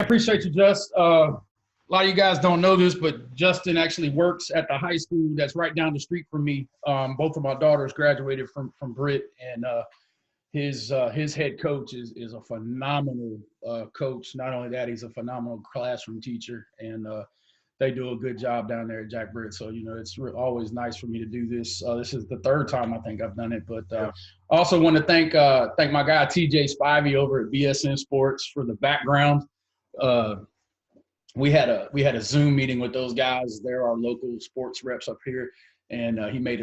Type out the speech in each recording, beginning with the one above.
I appreciate you, Just. A lot of you guys don't know this, but Justin actually works at the high school that's right down the street from me. Both of my daughters graduated from Britt, and his head coach is a phenomenal coach. Not only that, he's a phenomenal classroom teacher, and they do a good job down there at Jack Britt. So, it's always nice for me to do this. This is the third time I think I've done it, but also want to thank my guy TJ Spivey over at BSN Sports for the background. We had a Zoom meeting with those guys. They're our local sports reps up here, and he made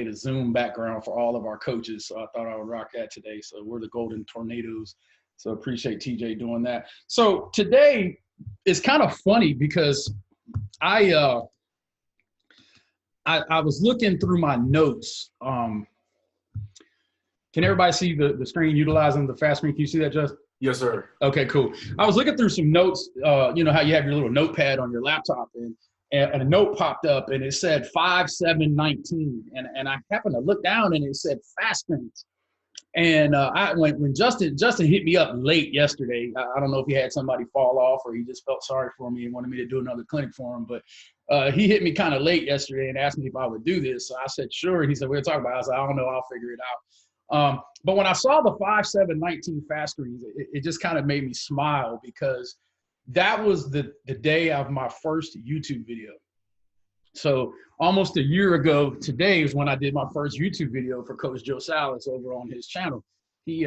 a Zoom background for all of our coaches. So I thought I would rock that today. So we're the Golden Tornadoes. So appreciate TJ doing that. So today is kind of funny because I was looking through my notes. Can everybody see the screen utilizing the fast screen? Can you see that, Justin? Yes, sir. Okay, cool. I was looking through some notes, how you have your little notepad on your laptop, and a note popped up, and it said 5/7/19, and I happened to look down, and it said fast screens. And when Justin hit me up late yesterday, I don't know if he had somebody fall off or he just felt sorry for me and wanted me to do another clinic for him, but he hit me kind of late yesterday and asked me if I would do this. So I said, sure. And he said, we'll talk about it. I said, I don't know, I'll figure it out. But when I saw the 5/7/19 fast screens, it just kind of made me smile because that was the day of my first YouTube video. So almost a year ago today is when I did my first YouTube video for Coach Joe Salas over on his channel. He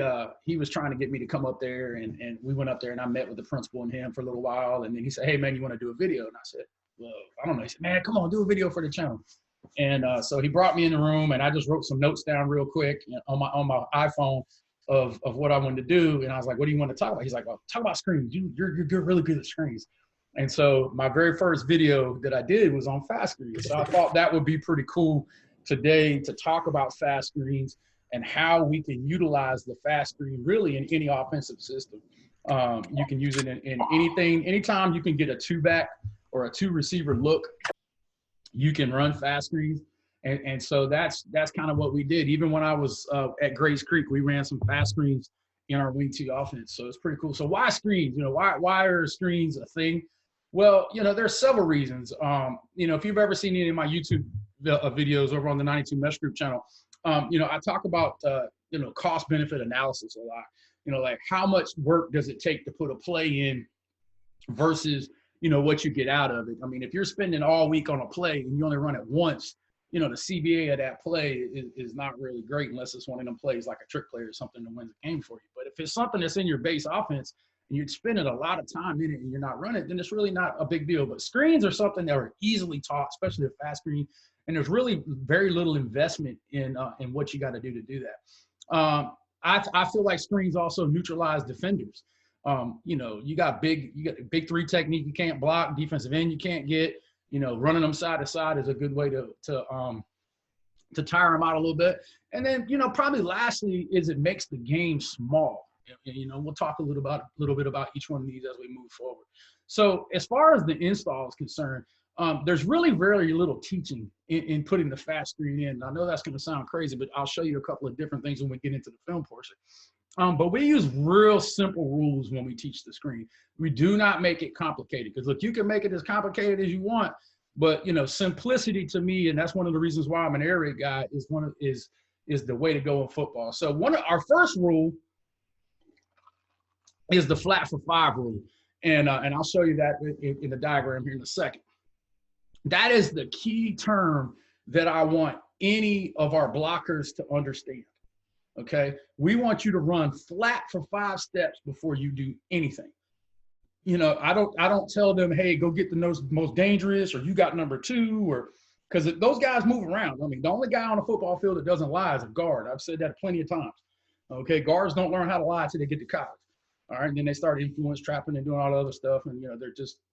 was trying to get me to come up there, and we went up there, and I met with the principal and him for a little while. And then he said, hey, man, you want to do a video? And I said, well, I don't know. He said, man, come on, do a video for the channel. And so he brought me in the room, and I just wrote some notes down real quick on my iPhone of what I wanted to do. And I was like, what do you want to talk about? He's like, well, talk about screens. You're really good at screens. And so my very first video that I did was on fast screens. So I thought that would be pretty cool today to talk about fast screens and how we can utilize the fast screen really in any offensive system. You can use it in anything. Anytime you can get a two-back or a two-receiver look, you can run fast screens. And so that's kind of what we did. Even when I was at Grays Creek, we ran some fast screens in our wing T offense. So it's pretty cool. So why screens? Why are screens a thing? Well, there's several reasons. If you've ever seen any of my YouTube videos over on the 92 Mesh Group channel, I talk about, cost benefit analysis a lot. Like how much work does it take to put a play in versus, what you get out of it. I mean, if you're spending all week on a play and you only run it once, the CBA of that play is not really great unless it's one of them plays like a trick play or something that wins the game for you. But if it's something that's in your base offense and you're spending a lot of time in it and you're not running it, then it's really not a big deal. But screens are something that are easily taught, especially a fast screen, and there's really very little investment in what you got to do that. I feel like screens also neutralize defenders. You got big three technique you can't block, defensive end you can't get. Running them side to side is a good way to tire them out a little bit. And then, probably lastly is it makes the game small. We'll talk a little bit about each one of these as we move forward. So as far as the install is concerned, there's really very little teaching in putting the fast screen in. I know that's going to sound crazy, but I'll show you a couple of different things when we get into the film portion. But we use real simple rules when we teach the screen. We do not make it complicated because look, you can make it as complicated as you want, but simplicity to me, and that's one of the reasons why I'm an air raid guy, is the way to go in football. So our first rule is the flat for 5 rule, and I'll show you that in the diagram here in a second. That is the key term that I want any of our blockers to understand. Okay, we want you to run flat for 5 steps before you do anything. I don't tell them, hey, go get the most dangerous, or you got number 2, or because those guys move around. I mean, the only guy on a football field that doesn't lie is a guard. I've said that plenty of times. Okay, guards don't learn how to lie until they get to college. All right, and then they start influence trapping and doing all the other stuff, and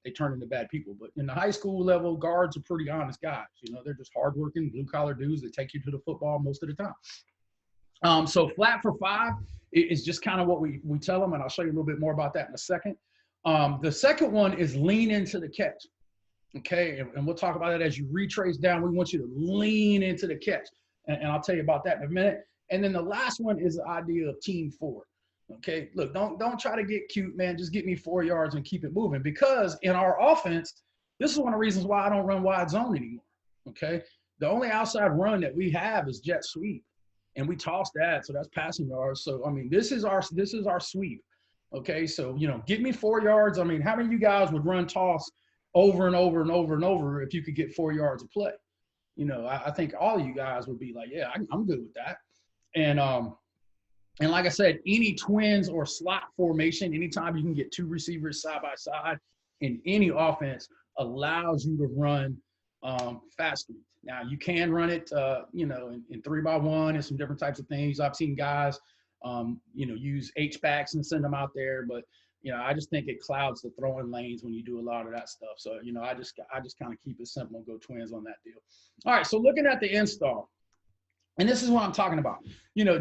they turn into bad people. But in the high school level, guards are pretty honest guys. They're just hardworking, blue collar dudes that take you to the football most of the time. So flat for 5 is just kind of what we tell them, and I'll show you a little bit more about that in a second. The second one is lean into the catch. Okay, and we'll talk about that as you retrace down. We want you to lean into the catch, and I'll tell you about that in a minute. And then the last one is the idea of team forward. Okay, look, don't try to get cute, man. Just get me 4 yards and keep it moving. Because in our offense, this is one of the reasons why I don't run wide zone anymore. Okay, the only outside run that we have is jet sweep, and we toss that, so that's passing yards. So I mean, this is our sweep. Okay, so give me 4 yards. I mean, how many of you guys would run toss over and over and over and over if you could get 4 yards of play? I think all of you guys would be like, yeah, I'm good with that. And like I said, any twins or slot formation, anytime you can get two receivers side by side in any offense, allows you to run fast screens. Now, you can run it, in 3-by-1 and some different types of things. I've seen guys, use H-backs and send them out there. But, I just think it clouds the throwing lanes when you do a lot of that stuff. So, I just kind of keep it simple and go twins on that deal. All right, so looking at the install. And this is what I'm talking about.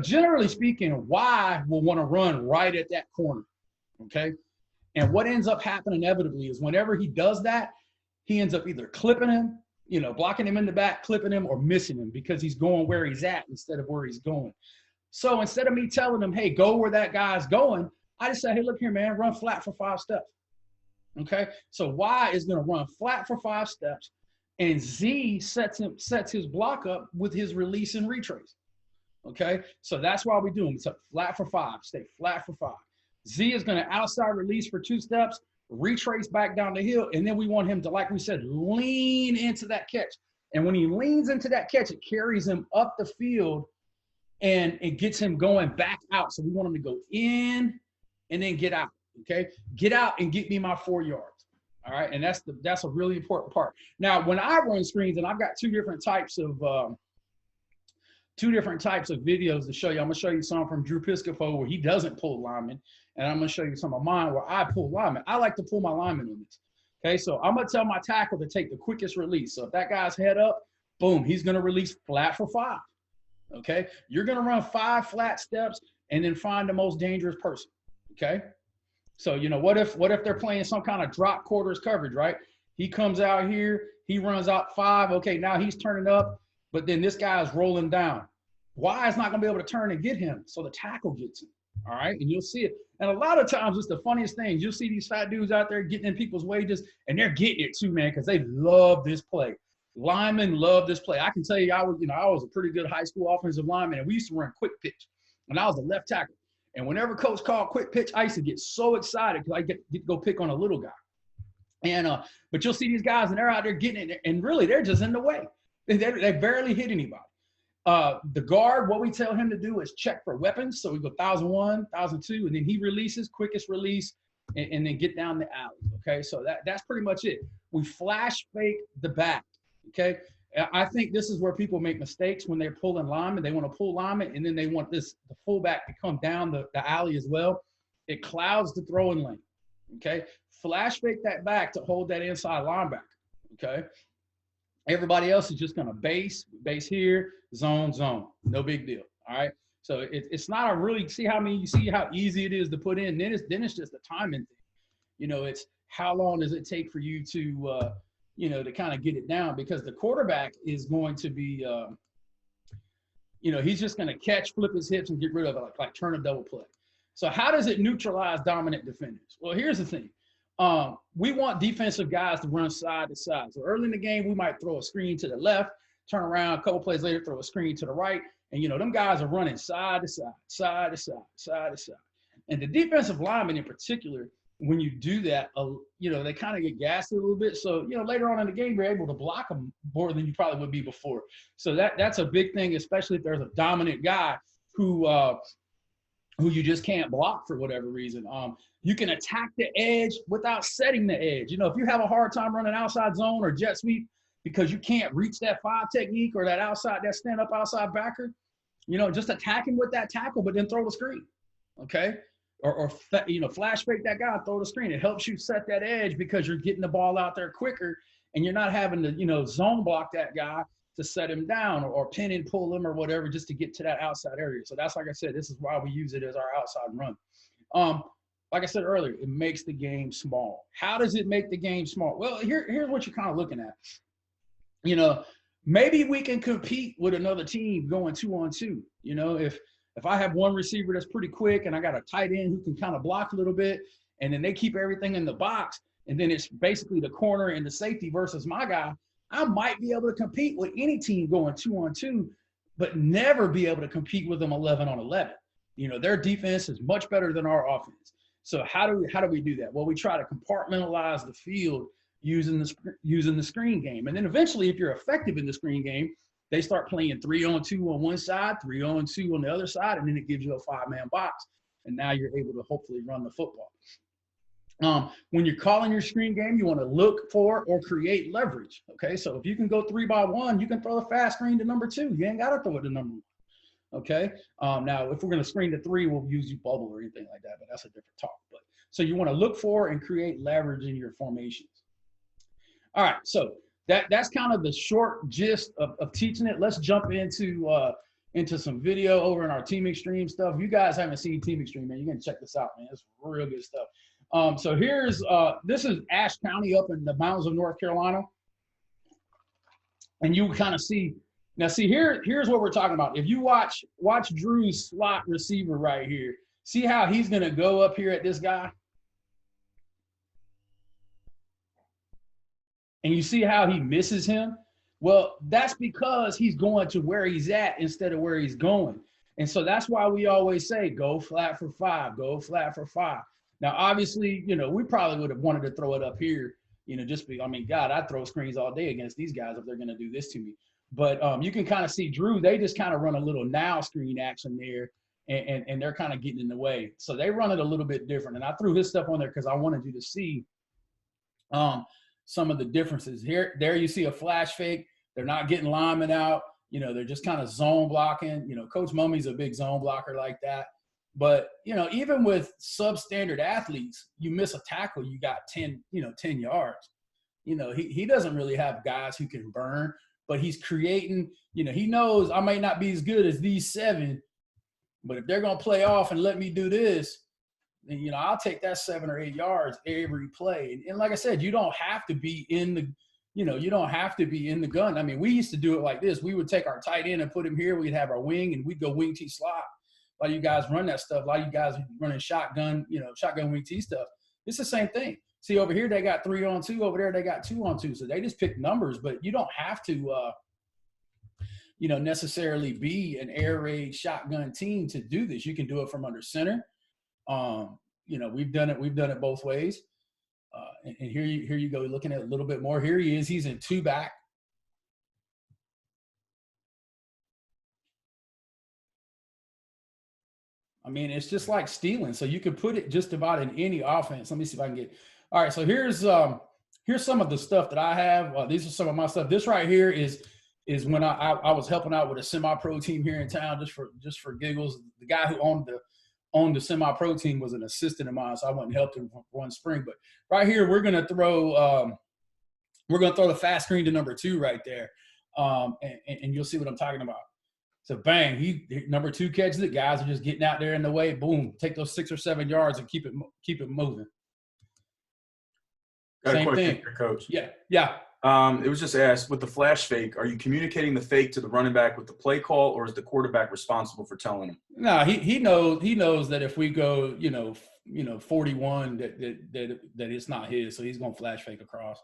Generally speaking, Y will want to run right at that corner, okay? And what ends up happening inevitably is whenever he does that, he ends up either clipping him, blocking him in the back, clipping him, or missing him because he's going where he's at instead of where he's going. So instead of me telling him, hey, go where that guy's going, I just say, hey, look here, man, run flat for 5 steps, okay? So Y is going to run flat for 5 steps. And Z sets his block up with his release and retrace. Okay, so that's why we do them. It's a flat for 5, stay flat for 5. Z is going to outside release for 2 steps, retrace back down the hill, and then we want him to, like we said, lean into that catch. And when he leans into that catch, it carries him up the field and it gets him going back out. So we want him to go in and then get out. Okay, get out and get me my 4 yards. All right, and that's a really important part. Now, when I run screens, and I've got two different types of videos to show you. I'm gonna show you some from Drew Piscopo where he doesn't pull linemen, and I'm gonna show you some of mine where I pull linemen. I like to pull my linemen on this. Okay, so I'm gonna tell my tackle to take the quickest release. So if that guy's head up, boom, he's gonna release flat for 5. Okay, you're gonna run 5 flat steps and then find the most dangerous person. Okay. So, what if they're playing some kind of drop quarters coverage, right? He comes out here, he runs out 5. Okay, now he's turning up, but then this guy is rolling down. Y is not going to be able to turn and get him, so the tackle gets him, all right? And you'll see it. And a lot of times, it's the funniest thing. You'll see these fat dudes out there getting in people's wages, and they're getting it too, man, because they love this play. Linemen love this play. I can tell you, I was a pretty good high school offensive lineman, and we used to run quick pitch, and I was the left tackle. And whenever coach called quick pitch, I used to get so excited because I get to go pick on a little guy. And but you'll see these guys, and they're out there getting it, and really they're just in the way. They barely hit anybody. The guard, what we tell him to do is check for weapons. So we go 1,001, 1,002, and then he releases, quickest release, and then get down the alley. Okay, so that's pretty much it. We flash fake the back. Okay. I think this is where people make mistakes when they're pulling linemen. They want to pull linemen, and then they want the fullback to come down the alley as well. It clouds the throwing lane, okay? Flash fake that back to hold that inside linebacker, okay? Everybody else is just going to base here, zone. No big deal, all right? So it's not a really – see how easy it is to put in. Then it's just a timing thing. It's how long does it take for you to to kind of get it down, because the quarterback is going to be, he's just going to catch, flip his hips, and get rid of it, like turn a double play. So how does it neutralize dominant defenders? Well, here's the thing. We want defensive guys to run side to side. So early in the game, we might throw a screen to the left, turn around, a couple plays later, throw a screen to the right. And, them guys are running side to side, side to side, side to side. And the defensive linemen in particular, when you do that, they kind of get gassed a little bit. So, later on in the game, you're able to block them more than you probably would be before. So that's a big thing, especially if there's a dominant guy who you just can't block for whatever reason. You can attack the edge without setting the edge. If you have a hard time running outside zone or jet sweep because you can't reach that 5 technique or that stand-up outside backer, just attack him with that tackle, but then throw the screen, okay? Or flash fake that guy, throw the screen. It helps you set that edge because you're getting the ball out there quicker, and you're not having to, zone block that guy to set him down or pin and pull him or whatever just to get to that outside area. So that's, like I said, this is why we use it as our outside run. Like I said earlier, it makes the game small. How does it make the game small? Well, here's what you're kind of looking at. Maybe we can compete with another team going 2-on-2. If I have one receiver that's pretty quick and I got a tight end who can kind of block a little bit, and then they keep everything in the box, and then it's basically the corner and the safety versus my guy, I might be able to compete with any team going 2-on-2, but never be able to compete with them 11-on-11. You know, their defense is much better than our offense. So how do we do that? Well, we try to compartmentalize the field using the screen game. And then eventually, if you're effective in the screen game, they start playing 3-on-2 on one side, 3-on-2 on the other side, and then it gives you a 5-man box. And now you're able to hopefully run the football. When you're calling your screen game, you want to look for or create leverage. Okay, so if you can go 3-by-1, you can throw the fast screen to number 2. You ain't got to throw it to number 1. Okay, now if we're going to screen to 3, we'll use you bubble or anything like that, but that's a different talk. But so you want to look for and create leverage in your formations. All right, so that's kind of the short gist of teaching it. Let's jump into some video over in our Team Extreme stuff. If you guys haven't seen Team Extreme, man, you're gonna check this out, man. It's real good stuff. So this is Ashe County up in the mountains of North Carolina. And you kind of see, now see here's what we're talking about. If you watch Drew's slot receiver right here, see how he's gonna go up here at this guy? And you see how he misses him? Well, that's because he's going to where he's at instead of where he's going. And so that's why we always say, go flat for 5, go flat for 5. Now, obviously, you know, we probably would have wanted to throw it up here, you know, God, I'd throw screens all day against these guys if they're going to do this to me. But you can kind of see Drew, they just kind of run a little now screen action there, and they're kind of getting in the way. So they run it a little bit different. And I threw his stuff on there because I wanted you to see some of the differences. There you see a flash fake. They're not getting linemen out. You know, they're just kind of zone blocking. You know, Coach Mummy's a big zone blocker like that. But, you know, even with substandard athletes, you miss a tackle, you got 10 yards. You know, he doesn't really have guys who can burn, but he's creating, you know, he knows I may not be as good as these 7, but if they're going to play off and let me do this, then, you know, I'll take that 7 or 8 yards every play. And like I said, you don't have to be in the, you know, you don't have to be in the gun. I mean, we used to do it like this. We would take our tight end and put him here. We'd have our wing and we'd go wing T slot. A lot of you guys run that stuff. A lot of you guys running shotgun, you know, shotgun wing T stuff. It's the same thing. See, over here, they got 3-on-2. Over there, they got 2-on-2. So they just pick numbers, but you don't have to, you know, necessarily be an air raid shotgun team to do this. You can do it from under center. You know, we've done it both ways. And here you go, looking at a little bit more. Here he is. He's in 2-back. I mean, it's just like stealing. So you can put it just about in any offense. Let me see if I can get. All right. So here's some of the stuff that I have. These are some of my stuff. This right here is when I was helping out with a semi-pro team here in town just for giggles. The guy who owned the semi-pro team was an assistant of mine, so I went and helped him for one spring. But right here, we're gonna throw the fast screen to number 2 right there, and you'll see what I'm talking about. So bang, he number 2 catches it. Guys are just getting out there in the way. Boom, take those 6 or 7 yards and keep it moving. Got Same a question thing, here, Coach. Yeah. It was just asked, with the flash fake, are you communicating the fake to the running back with the play call, or is the quarterback responsible for telling him? No, he knows that if we go, you know, 41, that it's not his, so he's gonna flash fake across.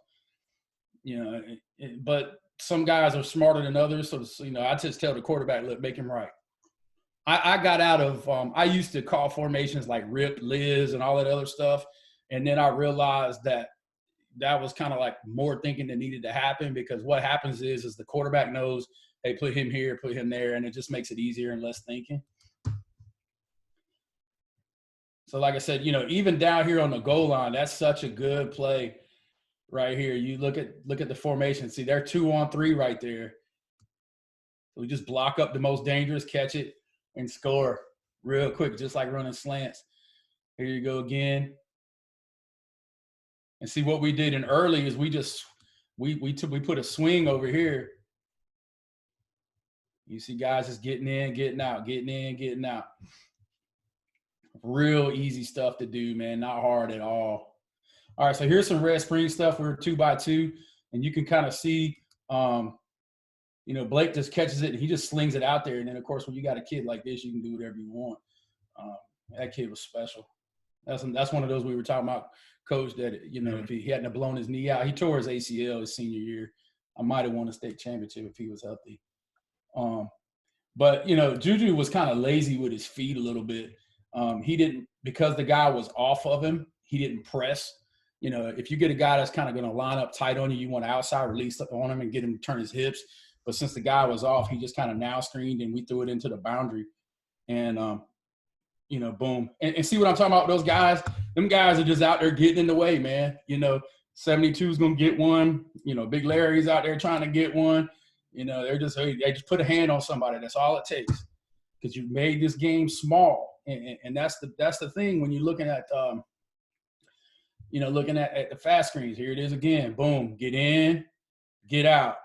You know, but some guys are smarter than others, so you know, I just tell the quarterback, look, make him right. I got out of I used to call formations like Rip, Liz, and all that other stuff, and then I realized that was kind of like more thinking that needed to happen, because what happens is the quarterback knows, hey, put him here, put him there, and it just makes it easier and less thinking. So like I said, you know, even down here on the goal line, that's such a good play right here. You look at the formation. See, they're 2-on-3 right there. So we just block up the most dangerous, catch it, and score real quick, just like running slants. Here you go again. And see, what we did in early is we put a swing over here. You see guys just getting in, getting out, getting in, getting out. Real easy stuff to do, man. Not hard at all. All right, so here's some red spring stuff. We're 2-by-2, and you can kind of see, you Blake just catches it and he just slings it out there. And then, of course, when you got a kid like this, you can do whatever you want. That kid was special. That's one of those we were talking about, Coach, that, if he hadn't blown his knee out, he tore his ACL his senior year. I might have won a state championship if he was healthy. But, Juju was kind of lazy with his feet a little bit. He didn't, because the guy was off of him, he didn't press. If you get a guy that's kind of going to line up tight on you, you want to outside release on him and get him to turn his hips. But since the guy was off, he just kind of now screened and we threw it into the boundary. And, boom. And see what I'm talking about? Those guys, them guys are just out there getting in the way, man. 72 is going to get one. Big Larry's out there trying to get one. They just put a hand on somebody. That's all it takes, because you made this game small. And that's the thing when you're looking at, looking at the fast screens. Here it is again. Boom. Get in, get out.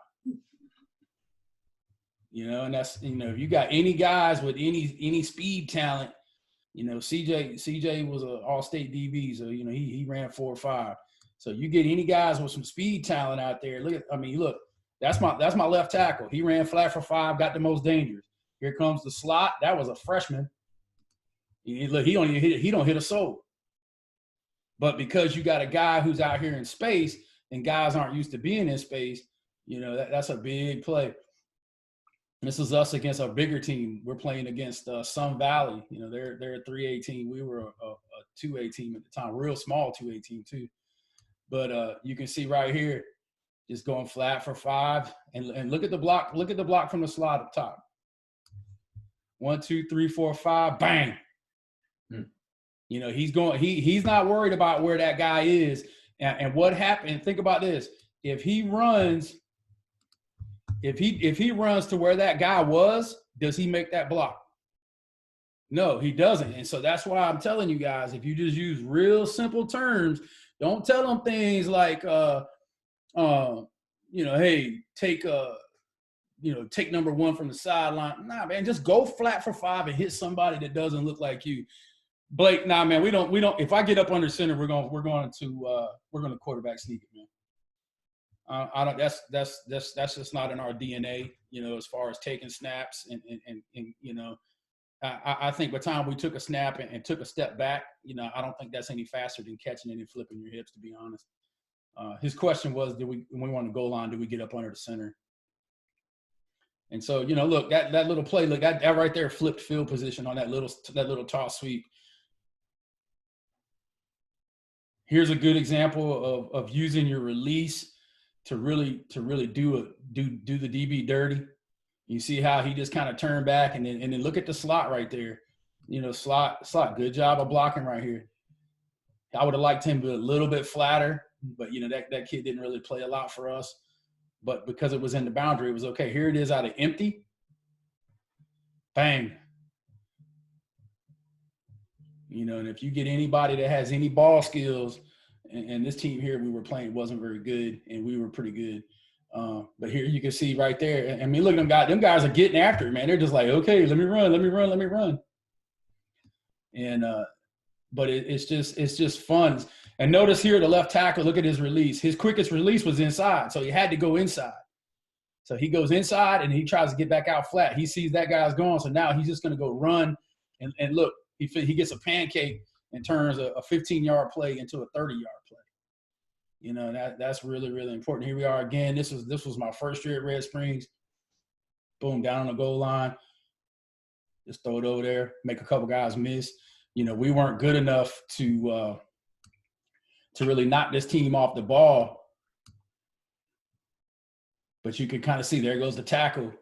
And that's, if you got any guys with any speed talent, CJ was an all-state DB, so, he ran 4.5. So you get any guys with some speed talent out there. Look, that's my left tackle. He ran flat for 5, got the most dangerous. Here comes the slot. That was a freshman. Look, he don't hit a soul. But because you got a guy who's out here in space and guys aren't used to being in space, that's a big play. This is us against a bigger team. We're playing against Sun Valley. They're a 3A team. We were a 2A team at the time, real small 2A team too. But you can see right here, just going flat for 5, and look at the block. Look at the block from the slot up top. 1, 2, 3, 4, 5, bang. He's going. He's not worried about where that guy is and what happened. Think about this: if he runs to where that guy was, does he make that block? No, he doesn't. And so that's why I'm telling you guys, if you just use real simple terms, don't tell them things like, hey, take number 1 from the sideline. Nah, man, just go flat for 5 and hit somebody that doesn't look like you. Blake, nah, man, we don't. If I get up under center, we're going to quarterback sneak it, man. I don't. That's just not in our DNA, as far as taking snaps and I think by the time we took a snap and took a step back, I don't think that's any faster than catching it and flipping your hips, to be honest. His question was, when we won the goal line, do we get up under the center? And so, look, that little play, look, that right there flipped field position on that little toss sweep. Here's a good example of using your release to really do the DB dirty. You see how he just kind of turned back and then look at the slot right there. Slot, good job of blocking right here. I would have liked him to be a little bit flatter, but that kid didn't really play a lot for us. But because it was in the boundary, it was okay. Here it is out of empty. Bang. And if you get anybody that has any ball skills, and this team here we were playing wasn't very good, and we were pretty good. But here you can see right there. I mean, look at them guys. Them guys are getting after it, man. They're just like, okay, let me run. And but it's just fun. And notice here the left tackle. Look at his release. His quickest release was inside, so he had to go inside. So he goes inside and he tries to get back out flat. He sees that guy's gone, so now he's just going to go run. And look, he gets a pancake and turns a 15-yard play into a 30-yard play. That's really, really important. Here we are again. This was my first year at Red Springs. Boom, down on the goal line. Just throw it over there, make a couple guys miss. We weren't good enough to really knock this team off the ball. But you could kind of see there goes the tackle.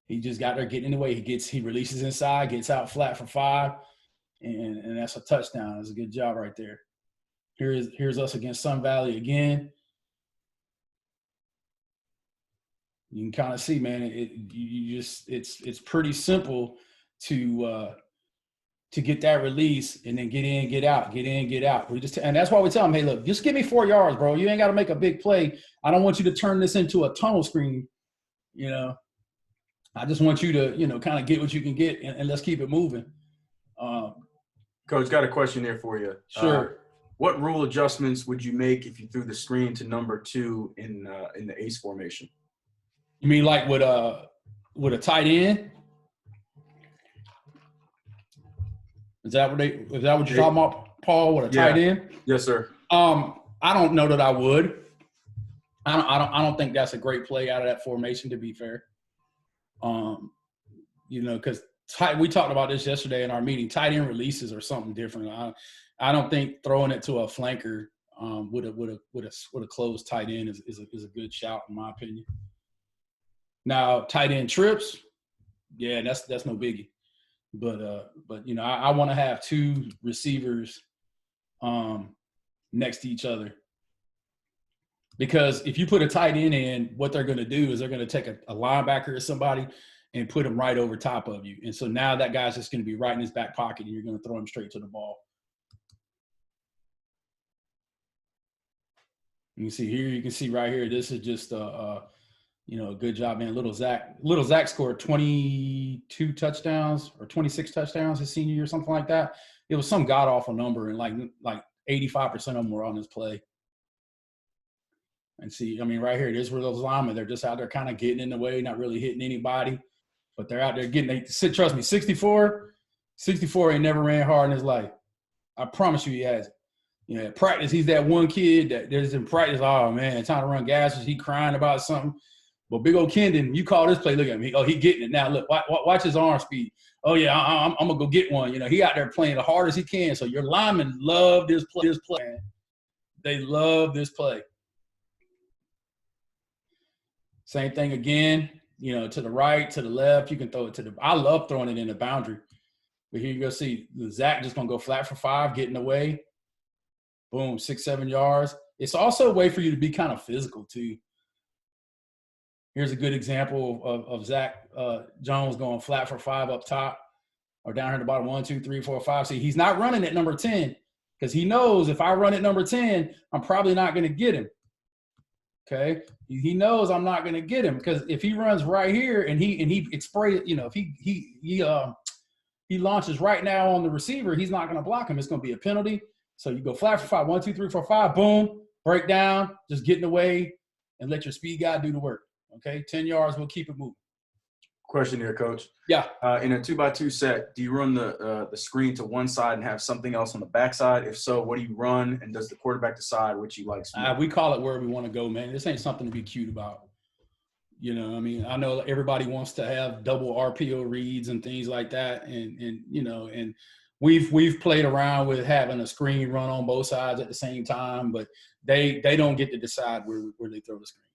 He just got there getting in the way. He releases inside, gets out flat for 5, and that's a touchdown. That's a good job right there. Here's us against Sun Valley again. You can kind of see, man, it's pretty simple to get that release and then get in, get out. And that's why we tell them, hey, look, just give me 4 yards, bro. You ain't got to make a big play. I don't want you to turn this into a tunnel screen. I just want you to, kind of get what you can get and let's keep it moving. Coach, got a question there for you. Sure. What rule adjustments would you make if you threw the screen to number 2 in the ace formation? You mean like with a tight end? Is that what you're talking about, Paul? With a tight end? Yes, sir. I don't know that I would. I don't think that's a great play out of that formation, to be fair. Because we talked about this yesterday in our meeting. Tight end releases are something different. I don't think throwing it to a flanker with a closed tight end is a good shout, in my opinion. Now, tight end trips, yeah, that's no biggie. But I want to have two receivers next to each other, because if you put a tight end in, what they're going to do is they're going to take a linebacker or somebody and put him right over top of you, and so now that guy's just going to be right in his back pocket, and you're going to throw him straight to the ball. You can see here. You can see right here. This is just a good job, man. Little Zach scored 22 touchdowns or 26 touchdowns his senior year, something like that. It was some god awful number, and like 85% of them were on this play. And see, I mean, right here, this is where those linemen, they're just out there kind of getting in the way, not really hitting anybody, but they're out there trust me, 64 ain't never ran hard in his life. I promise you he hasn't. At practice, he's that one kid that there's in practice, oh, man, time to run gases. He crying about something. But big old Kendon, you call this play, look at him. He getting it. Now, look, watch his arm speed. Oh, yeah, I'm going to go get one. He out there playing the hard as he can. So your linemen love this play. They love this play. Same thing again, to the right, to the left. You can throw it I love throwing it in the boundary. But here you go see Zach just going to go flat for 5, getting away. Boom, 6-7 yards. It's also a way for you to be kind of physical too. Here's a good example of Zach Jones going flat for 5 up top, or down here at the bottom, 1, 2, 3, 4, 5. See, he's not running at number 10 because he knows if I run at number 10, I'm probably not going to get him. Okay, he knows I'm not going to get him, because if he runs right here and he if he launches right now on the receiver, he's not going to block him. It's going to be a penalty. So you go flat for 5, 1, 2, 3, 4, 5, boom, break down, just get in the way and let your speed guy do the work. Okay, 10 yards, we'll keep it moving. Question here, Coach. Yeah. In a 2x2 set, do you run the screen to one side and have something else on the backside? If so, what do you run? And does the quarterback decide which he likes? We call it where we want to go, man. This ain't something to be cute about. I mean, I know everybody wants to have double RPO reads and things like that, and we've played around with having a screen run on both sides at the same time, but they don't get to decide where they throw the screen.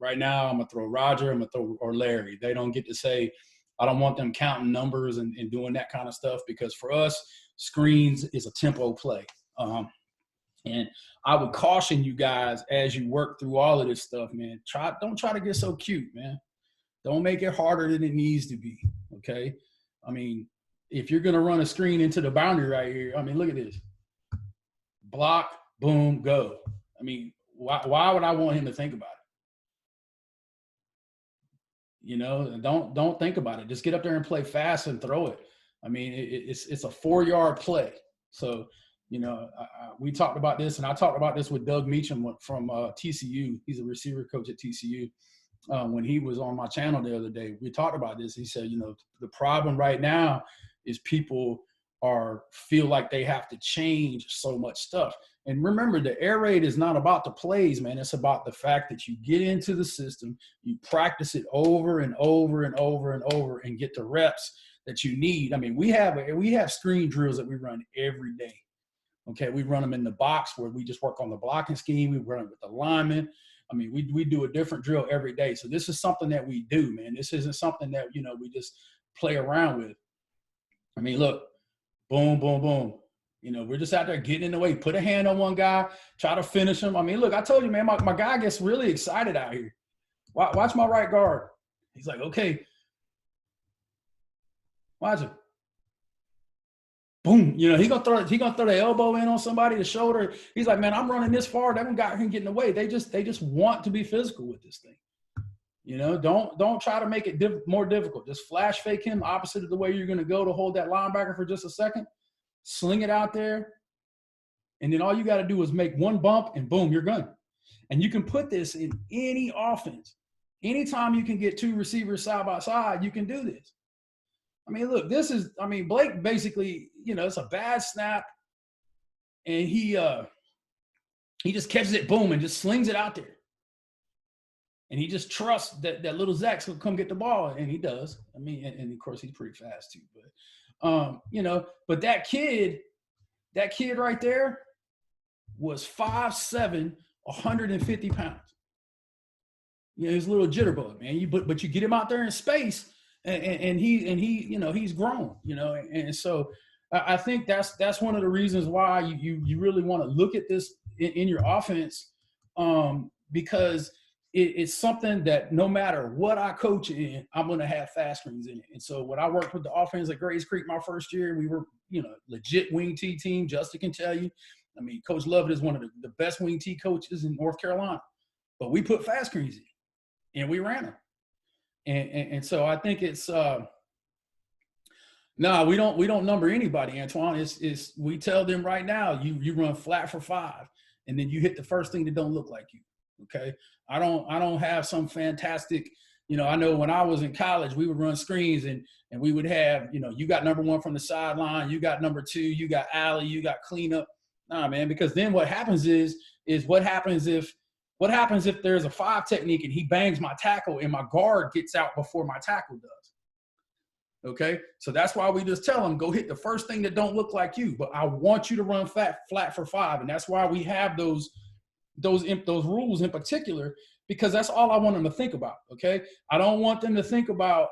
Right now, I'm going to throw Roger, I'm going to throw or Larry. They don't get to say, I don't want them counting numbers and doing that kind of stuff, because for us, screens is a tempo play. And I would caution you guys as you work through all of this stuff, man, don't try to get so cute, man. Don't make it harder than it needs to be, okay? I mean, if you're going to run a screen into the boundary right here, I mean, look at this. Block, boom, go. I mean, why would I want him to think about it? Don't think about it. Just get up there and play fast and throw it. I mean, it's a 4-yard play. So, we talked about this, and I talked about this with Doug Meacham from TCU. He's a receiver coach at TCU. When he was on my channel the other day, we talked about this. He said, the problem right now is people feel like they have to change so much stuff. And remember, the air raid is not about the plays, man. It's about the fact that you get into the system, you practice it over and over and over and over, and get the reps that you need. I mean, we have screen drills that we run every day. Okay, we run them in the box where we just work on the blocking scheme. We run it with the linemen. I mean, we do a different drill every day. So this is something that we do, man. This isn't something that, we just play around with. I mean, look, boom, boom, boom. We're just out there getting in the way. Put a hand on one guy, try to finish him. I mean, look, I told you, man, my guy gets really excited out here. Watch my right guard. He's like, okay. Watch him. Boom. He's gonna throw the elbow in on somebody, the shoulder. He's like, man, I'm running this far. That one got him getting away. They just want to be physical with this thing. Don't try to make it more difficult. Just flash fake him opposite of the way you're gonna go to hold that linebacker for just a second. Sling it out there, and then all you got to do is make one bump, and boom, you're gone. And you can put this in any offense. anytime you can get two receivers side by side, you can do this. I mean, look, Blake basically, it's a bad snap, and he just catches it, boom, and just slings it out there. And he just trusts that little Zach's will come get the ball, and he does. I mean, and of course he's pretty fast too. But but that kid right there was 5'7", 150 pounds. He's a little jitterbug, man. But you get him out there in space, and he's grown, and so I think that's one of the reasons why you really want to look at this in your offense, because it's something that no matter what I coach in, I'm going to have fast screens in it. And so when I worked with the offense at Grays Creek my first year, we were, legit wing T team. Justin can tell you. I mean, Coach Lovett is one of the best wing T coaches in North Carolina. But we put fast screens in, and we ran them. And so I think it's we don't number anybody, Antoine. It's we tell them right now, you run flat for 5, and then you hit the first thing that don't look like you. Okay. I don't have some fantastic, I know when I was in college, we would run screens and we would have, you got number 1 from the sideline, you got number 2, you got alley, you got cleanup. Nah, man, because then what happens is what happens if there's a 5 technique and he bangs my tackle and my guard gets out before my tackle does. Okay. So that's why we just tell him, go hit the first thing that don't look like you, but I want you to run flat for 5. And that's why we have those rules in particular, because that's all I want them to think about. Okay. I don't want them to think about,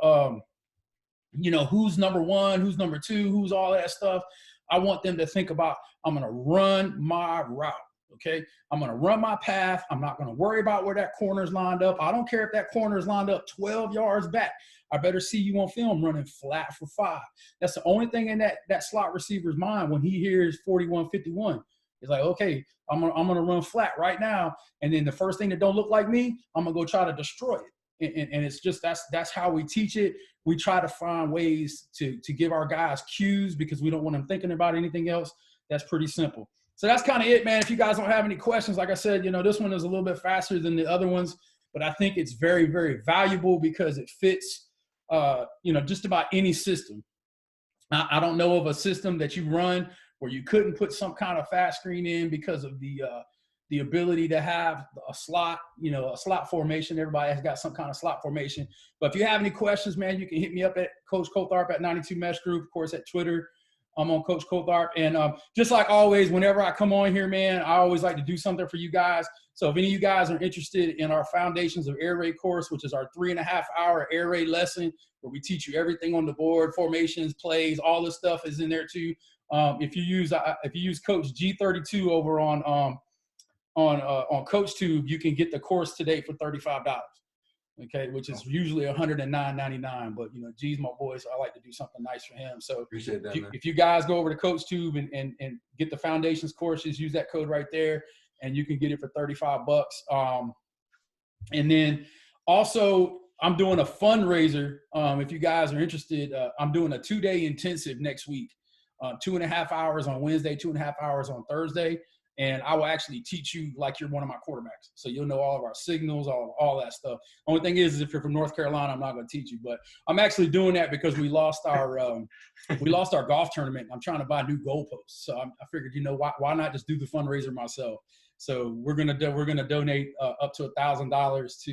who's number 1, who's number 2, who's all that stuff. I want them to think about, I'm going to run my route. Okay. I'm going to run my path. I'm not going to worry about where that corner's lined up. I don't care if that corner's lined up 12 yards back. I better see you on film running flat for 5. That's the only thing in that slot receiver's mind when he hears 41-51. It's like, okay, I'm gonna run flat right now, and then the first thing that don't look like me, I'm gonna go try to destroy it. And it's just that's how we teach it. We try to find ways to give our guys cues because we don't want them thinking about anything else. That's pretty simple. So that's kind of it, man. If you guys don't have any questions, like I said, this one is a little bit faster than the other ones, but I think it's very, very valuable because it fits, just about any system. I don't know of a system that you run where you couldn't put some kind of fast screen in because of the ability to have a slot, a slot formation. Everybody has got some kind of slot formation. But if you have any questions, man, you can hit me up at Coach Coltharp at 92 Mesh Group, of course, at Twitter. I'm on Coach Coltharp. And just like always, whenever I come on here, man, I always like to do something for you guys. So if any of you guys are interested in our Foundations of Air Raid course, which is our 3.5-hour air raid lesson, where we teach you everything on the board, formations, plays, all this stuff is in there too. If you use Coach G32 over on CoachTube, you can get the course today for $35. Okay, which is usually $109.99. But G's my boy, so I like to do something nice for him. So appreciate that, man. If you guys go over to CoachTube and get the Foundations courses, use that code right there, and you can get it for $35. And then also, I'm doing a fundraiser. If you guys are interested, I'm doing a 2-day intensive next week. 2.5 hours on Wednesday, 2.5 hours on Thursday. And I will actually teach you like you're one of my quarterbacks. So you'll know all of our signals, all that stuff. Only thing is if you're from North Carolina, I'm not going to teach you. But I'm actually doing that because we lost our golf tournament. I'm trying to buy new goalposts. So I figured, why not just do the fundraiser myself? So we're gonna donate up to $1,000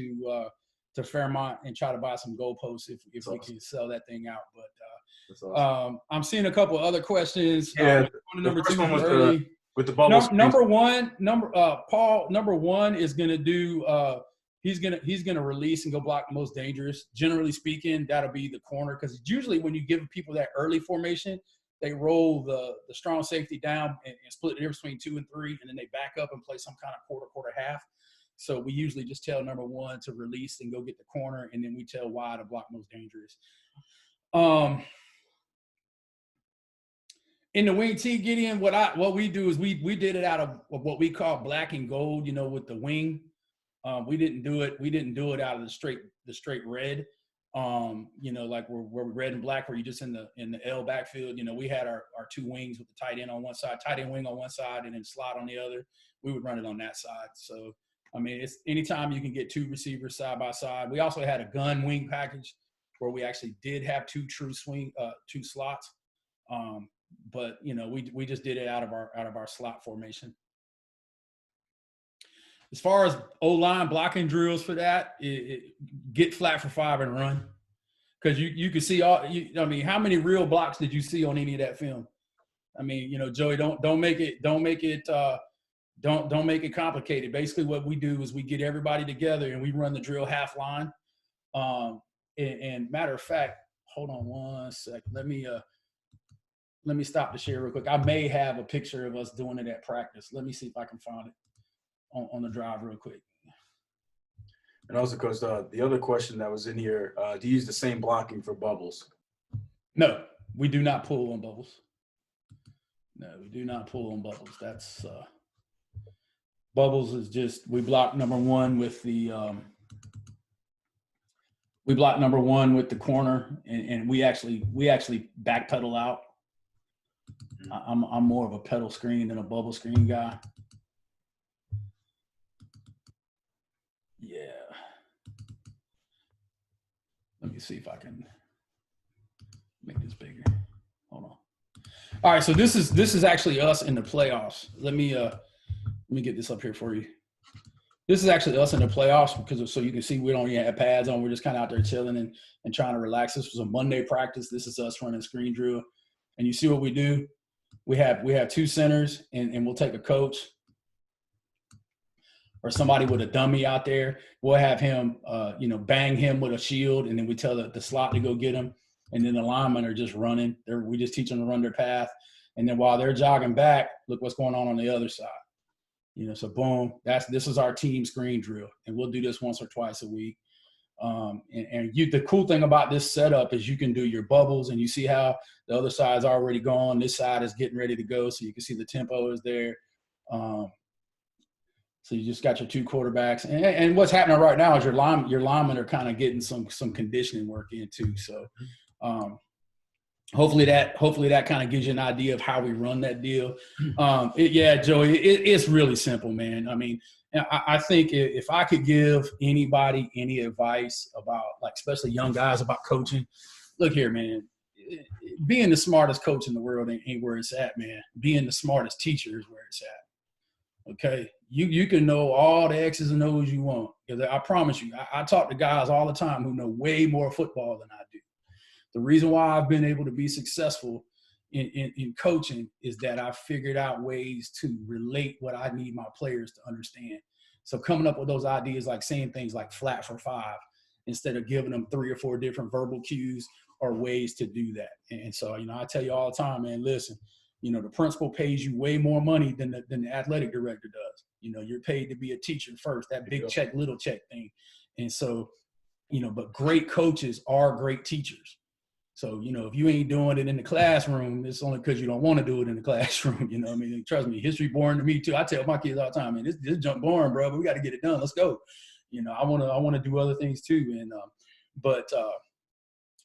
to Fairmont and try to buy some goalposts if we can sell that thing out. But that's awesome. I'm seeing a couple of other questions. Yeah, number the first 2 one was early. With the bubble. Paul, number 1 is going to do he's going to release and go block the most dangerous. Generally speaking, that'll be the corner, because usually when you give people that early formation, they roll the strong safety down and split the difference between 2 and 3, and then they back up and play some kind of quarter half. So we usually just tell number 1 to release and go get the corner, and then we tell Y to block most dangerous. In the wing T, Gideon, what we do is we did it out of what we call black and gold, with the wing. We didn't do it out of the straight red. Like we're red and black, where you just in the L backfield. We had our 2 wings with the tight end on one side, tight end wing on one side, and then slot on the other. We would run it on that side. So I mean, it's anytime you can get 2 receivers side by side. We also had a gun wing package where we actually did have 2 true swing, 2 slots. But you know, we just did it out of our slot formation. As far as O-line blocking drills for that, get flat for 5 and run. Because you can see I mean, how many real blocks did you see on any of that film? I mean, you know, Joey, don't make it complicated. Basically, what we do is we get everybody together and we run the drill half line. And matter of fact, hold on one second. Let me stop the share real quick. I may have a picture of us doing it at practice. Let me see if I can find it on the drive real quick. And also, Coach, the other question that was in here, do you use the same blocking for bubbles? No, we do not pull on bubbles. No, we do not pull on bubbles. That's bubbles is just, we block number one with the corner, and we actually backpedal out. I'm more of a pedal screen than a bubble screen guy. Yeah. Let me see if I can make this bigger. Hold on. All right, so this is actually us in the playoffs. Let me get this up here for you. This is actually us in the playoffs because so you can see we don't even have pads on. We're just kind of out there chilling and trying to relax. This was a Monday practice. This is us running screen drill. And you see what we do? We have 2 centers and we'll take a coach or somebody with a dummy out there. We'll have him, bang him with a shield, and then we tell the slot to go get him. And then the linemen are just running. We just teach them to run their path. And then while they're jogging back, look what's going on the other side. You know, so boom, this is our team screen drill, and we'll do this once or twice a week. The cool thing about this setup is you can do your bubbles, and you see how the other side's already gone. This side is getting ready to go, so you can see the tempo is there. So you just got your 2 quarterbacks, and what's happening right now is your linemen are kind of getting some conditioning work in too. So hopefully that kind of gives you an idea of how we run that deal. Joey, it's really simple, man. I mean, I think if I could give anybody any advice about, like, especially young guys about coaching, look here, man. Being the smartest coach in the world ain't where it's at, man. Being the smartest teacher is where it's at. Okay, you can know all the X's and O's you want, because I promise you, I talk to guys all the time who know way more football than I do. The reason why I've been able to be successful in coaching is that I've figured out ways to relate what I need my players to understand. So coming up with those ideas, like saying things like flat for 5, instead of giving them 3 or 4 different verbal cues, are ways to do that. And so, you know, I tell you all the time, man, listen, you know, the principal pays you way more money than the athletic director does. You know, you're paid to be a teacher first, that big check, little check thing. And so, you know, but great coaches are great teachers. So, you know, if you ain't doing it in the classroom, it's only because you don't want to do it in the classroom. You know what I mean? Trust me, history boring to me too. I tell my kids all the time, man, this junk boring, bro, but we got to get it done. Let's go. You know, I want to do other things too. And,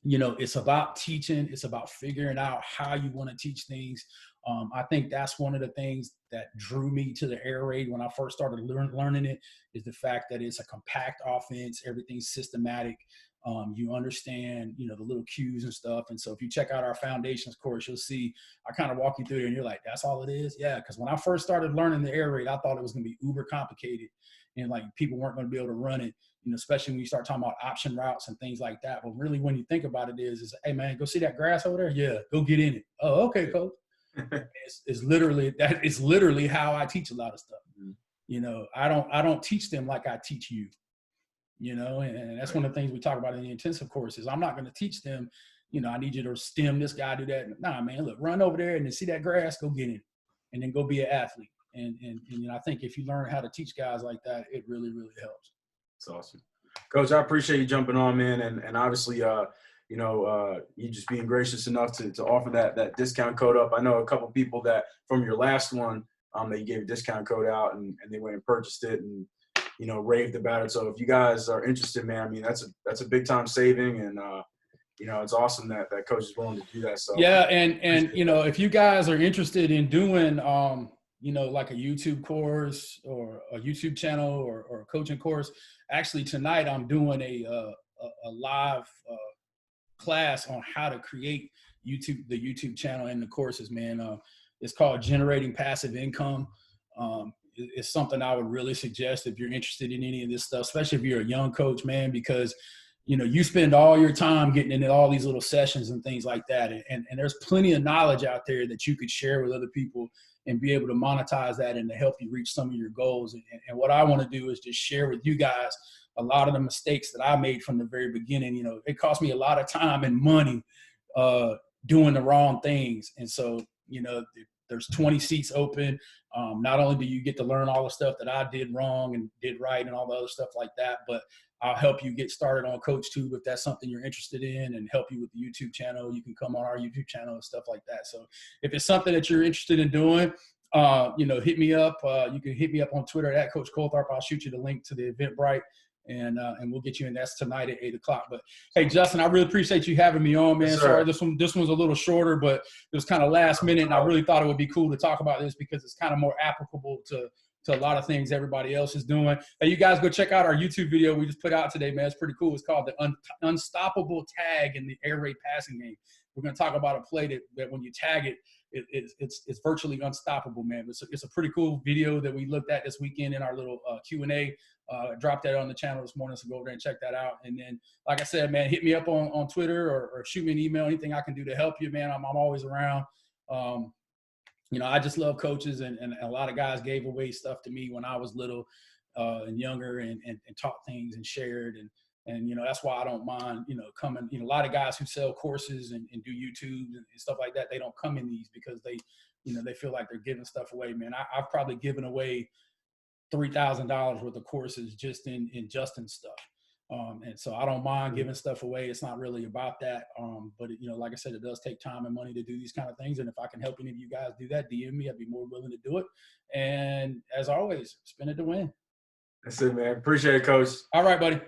you know, it's about teaching. It's about figuring out how you want to teach things. I think that's one of the things that drew me to the air raid when I first started learning it, is the fact that it's a compact offense. Everything's systematic. You understand, you know, the little cues and stuff. And so if you check out our foundations course, you'll see, I kind of walk you through there and you're like, that's all it is? Yeah, because when I first started learning the air raid, I thought it was going to be uber complicated and like people weren't going to be able to run it, you know, especially when you start talking about option routes and things like that. But really, when you think about it, is, hey, man, go see that grass over there? Yeah, go get in it. Oh, okay, coach. It's literally how I teach a lot of stuff. Mm-hmm. You know, I don't teach them like I teach you. You know, and that's one of the things we talk about in the intensive courses. I'm not going to teach them, you know, I need you to stem this guy, do that. Nah, man, look, run over there and then see that grass, go get it, and then go be an athlete. And you know, I think if you learn how to teach guys like that, it really, really helps. That's awesome. Coach, I appreciate you jumping on, man. And obviously, you know, you just being gracious enough to offer that discount code up. I know a couple people that from your last one, that you gave a discount code out and they went and purchased it and, you know, raved about it. So if you guys are interested, man, I mean, that's a big time saving, and you know, it's awesome that coach is willing to do that. So yeah, and you know, if you guys are interested in doing you know, like a YouTube course or a YouTube channel or a coaching course, actually tonight I'm doing a live class on how to create the YouTube channel and the courses, man. It's called Generating Passive Income. It's something I would really suggest if you're interested in any of this stuff, especially if you're a young coach, man, because you know you spend all your time getting into all these little sessions and things like that, and there's plenty of knowledge out there that you could share with other people and be able to monetize that and to help you reach some of your goals. And what I want to do is just share with you guys a lot of the mistakes that I made from the very beginning. You know, it cost me a lot of time and money doing the wrong things. And so, you know, there's 20 seats open. Not only do you get to learn all the stuff that I did wrong and did right and all the other stuff like that, but I'll help you get started on CoachTube if that's something you're interested in, and help you with the YouTube channel. You can come on our YouTube channel and stuff like that. So if it's something that you're interested in doing, you know, hit me up. You can hit me up on Twitter at Coach Coltharp. I'll shoot you the link to the Eventbrite, and we'll get you in. That's tonight at 8 o'clock. But hey, Justin, I really appreciate you having me on, man. Yes, sorry, this one's a little shorter, but it was kind of last minute, and I really thought it would be cool to talk about this because it's kind of more applicable to a lot of things everybody else is doing. Hey, you guys go check out our YouTube video we just put out today, man. It's pretty cool. It's called the Unstoppable Tag in the Air Raid Passing Game. We're going to talk about a play that when you tag it, it's virtually unstoppable, man. It's a pretty cool video that we looked at this weekend in our little Q&A. Dropped that on the channel this morning, so go over there and check that out. And then, like I said, man, hit me up on Twitter or shoot me an email. Anything I can do to help you, man. I'm always around. You know, I just love coaches, and a lot of guys gave away stuff to me when I was little and younger, and taught things and shared. And, you know, that's why I don't mind, you know, coming, you know, a lot of guys who sell courses and do YouTube and stuff like that, they don't come in these because they, you know, they feel like they're giving stuff away, man. I've probably given away $3,000 worth of courses just in Justin's stuff. And so I don't mind giving stuff away. It's not really about that. But, you know, like I said, it does take time and money to do these kind of things. And if I can help any of you guys do that, DM me. I'd be more willing to do it. And as always, spin it to win. That's it, man. Appreciate it, Coach. All right, buddy.